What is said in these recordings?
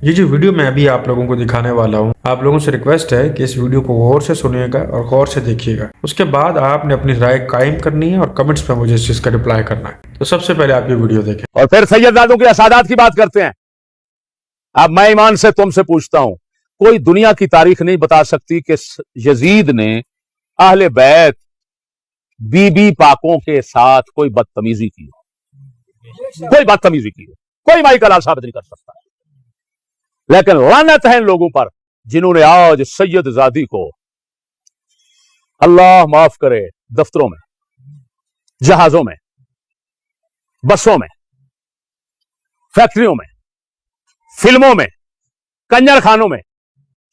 یہ جو ویڈیو میں ابھی آپ لوگوں کو دکھانے والا ہوں، آپ لوگوں سے ریکویسٹ ہے کہ اس ویڈیو کو غور سے سنیے گا اور غور سے دیکھیے گا۔ اس کے بعد آپ نے اپنی رائے قائم کرنی ہے اور کمنٹس میں مجھے اس چیز کا رپلائی کرنا ہے۔ تو سب سے پہلے آپ یہ ویڈیو دیکھیں۔ اور پھر سیدزادوں کی اسادات کی بات کرتے ہیں۔ اب میں ایمان سے تم سے پوچھتا ہوں، کوئی دنیا کی تاریخ نہیں بتا سکتی کہ یزید نے اہل بیت بی بی پاکوں کے ساتھ کوئی بدتمیزی کی ہو، کوئی بدتمیزی کی ہو، کوئی مائی کلال ثابت نہیں کر سکتا۔ لیکن لعنت ہے ان لوگوں پر جنہوں نے آج سید زادی کو، اللہ معاف کرے، دفتروں میں، جہازوں میں، بسوں میں، فیکٹریوں میں، فلموں میں، کنجر خانوں میں،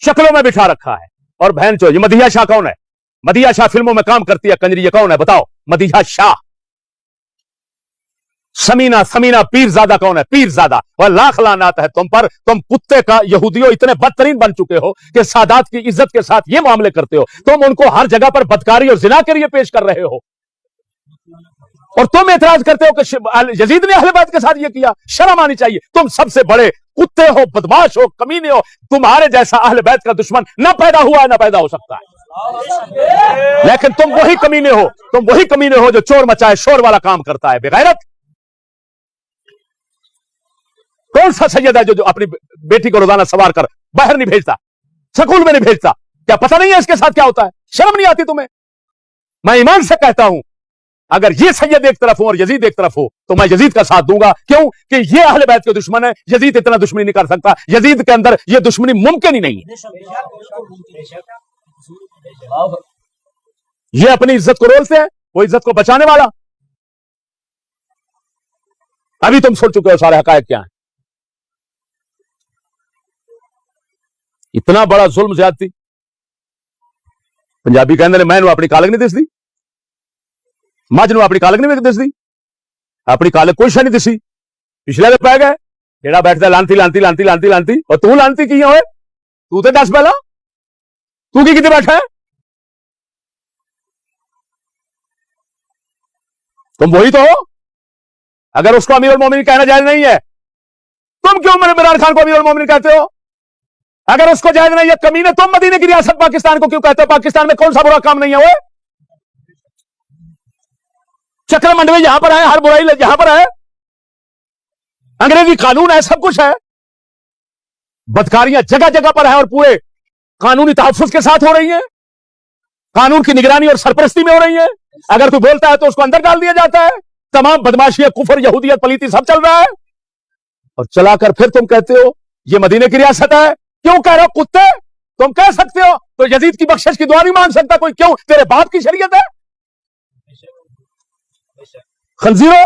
شکلوں میں بٹھا رکھا ہے۔ اور بہن چو، یہ مدیحہ شاہ کون ہے؟ مدیحہ شاہ فلموں میں کام کرتی ہے کنجری، یہ کون ہے بتاؤ؟ مدیحہ شاہ۔ سمینہ پیرزادہ کون ہے؟ پیرزادہ۔ اور لاکھ لعنات ہے تم پر، تم کتے کا یہودیوں اتنے بدترین بن چکے ہو کہ سادات کی عزت کے ساتھ یہ معاملے کرتے ہو۔ تم ان کو ہر جگہ پر بدکاری اور زنا کے لیے پیش کر رہے ہو، اور تم اعتراض کرتے ہو کہ یزید نے اہل بیت کے ساتھ یہ کیا۔ شرم آنی چاہیے، تم سب سے بڑے کتے ہو، بدماش ہو، کمینے ہو۔ تمہارے جیسا اہل بیت کا دشمن نہ پیدا ہوا ہے نہ پیدا ہو سکتا ہے، لیکن تم وہی کمینے ہو، تم وہی کمینے ہو جو چور مچائے شور والا کام کرتا ہے۔ بغیرت کون سا سید ہے جو اپنی بیٹی کو روزانہ سوار کر باہر نہیں بھیجتا، سکول میں نہیں بھیجتا؟ کیا پتہ نہیں ہے اس کے ساتھ کیا ہوتا ہے؟ شرم نہیں آتی تمہیں؟ میں ایمان سے کہتا ہوں، اگر یہ سید ایک طرف ہو اور یزید ایک طرف ہو تو میں یزید کا ساتھ دوں گا۔ کیوں کہ یہ اہل بیت کے دشمن ہے، یزید اتنا دشمنی نہیں کر سکتا، یزید کے اندر یہ دشمنی ممکن ہی نہیں ہے۔ یہ اپنی عزت کو رولتے ہیں، وہ عزت کو بچانے والا۔ ابھی تم سن چکے ہو سارے حقائق کیا ہیں۔ اتنا بڑا ظلم زیادتی، پنجابی کہندے میں اپنی کالک نہیں دس دی، مجھ نو اپنی کالک نہیں دس دی، اپنی کالک کوئی شے نہیں دسی۔ پچھلے دے پہ گئے جیڑا بیٹھتا لانتی لانتی لانتی لانتی لانتی، اور تو لانتی کی ہوئے؟ تو تے دس پہلا تو کی کتے بیٹھا ہے؟ تم وہی تو ہو۔ اگر اس کو امیر المومنین کہنا جائز نہیں ہے، تم کیوں عمران خان کو امیر المومنین کہتے ہو؟ اگر اس کو جائز نہیں ہے کمینے، تم مدینے کی ریاست پاکستان کو کیوں کہتے ہو؟ پاکستان میں کون سا برا کام نہیں ہے؟ وہ چکر منڈوی یہاں پر ہے، ہر برائی یہاں پر ہے، انگریزی قانون ہے، سب کچھ ہے، بدکاریاں جگہ جگہ پر ہے اور پورے قانونی تحفظ کے ساتھ ہو رہی ہیں، قانون کی نگرانی اور سرپرستی میں ہو رہی ہیں۔ اگر کوئی بولتا ہے تو اس کو اندر ڈال دیا جاتا ہے۔ تمام بدماشی، کفر، یہودیت، پلیتی سب چل رہا ہے، اور چلا کر پھر تم کہتے ہو یہ مدینے کی ریاست ہے۔ کیوں کہہ رہے ہو کتے؟ تم کہہ سکتے ہو تو یزید کی بخشش کی دعا نہیں مانگ سکتا کوئی؟ کیوں؟ تیرے باپ کی شریعت ہے؟ خنزیرو،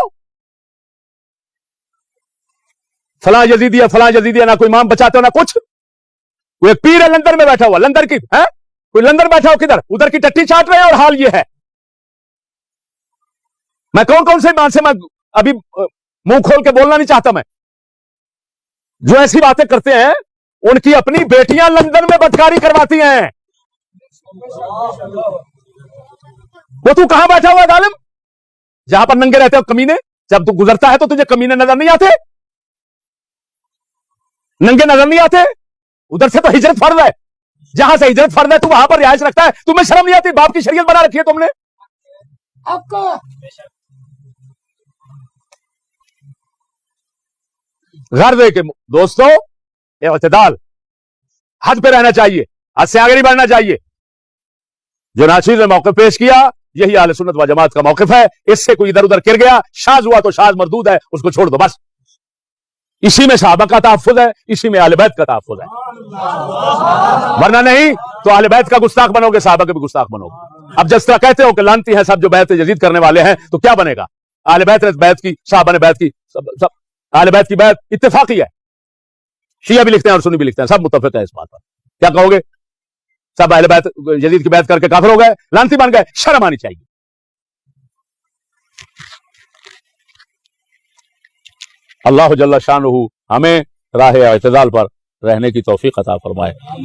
فلاں یزیدی ہے، فلاں یزیدی ہے، نہ کوئی امام بچاتے ہو نہ کچھ۔ کوئی ایک پیر ہے لندن میں بیٹھا ہوا، لندن کی ہے، کوئی لندن بیٹھا ہو کدھر، ادھر کی ٹٹی چاٹ رہے ہیں، اور حال یہ ہے۔ میں کون سے ایمان سے میں ابھی منہ کھول کے بولنا نہیں چاہتا، میں جو ایسی باتیں کرتے ہیں ان کی اپنی بیٹیاں لندن میں بدکاری کرواتی ہیں۔ وہ تو کہاں بیٹھا ہوا ہے ظالم؟ جہاں پر ننگے رہتے ہو کمینے، جب تو گزرتا ہے تو تجھے کمینے نظر نہیں آتے؟ ننگے نظر نہیں آتے؟ ادھر سے تو ہجرت فرض ہے، جہاں سے ہجرت فرض ہے تو وہاں پر رہائش رکھتا ہے، تمہیں شرم نہیں آتی؟ باپ کی شریعت بنا رکھی ہے تم نے۔ غرض ہے کہ دوستو، اعتدال، حد پہ رہنا چاہیے، حد سے آگے نہیں بڑھنا چاہیے۔ جو ناچیز نے موقف پیش کیا، یہی اہل سنت و جماعت کا موقف ہے۔ اس سے کوئی ادھر ادھر گر گیا، شاذ ہوا تو شاذ مردود ہے، اس کو چھوڑ دو بس۔ اسی میں صحابہ کا تحفظ ہے، اسی میں اہل بیت کا تحفظ ہے، ورنہ نہیں تو اہل بیت کا گستاخ بنو گے، صحابہ کے بھی گستاخ بنو گے۔ اب جس طرح کہتے ہو کہ لانتی ہیں سب جو بیعت یزید کرنے والے ہیں، تو کیا بنے گا؟ اہل بیت نے بیعت کی، صحابہ نے بیعت کی، سب اہل بیت کی بیعت اتفاقی ہے، شیعہ بھی لکھتے ہیں اور سنی بھی لکھتے ہیں، سب متفق ہیں اس بات پر۔ کیا کہو گے؟ سب اہل بیت یزید کی بیعت کر کے کافر ہو گئے، لانتی بن گئے؟ شرم آنی چاہیے۔ اللہ جل شانہ ہمیں راہ اعتدال پر رہنے کی توفیق عطا فرمائے۔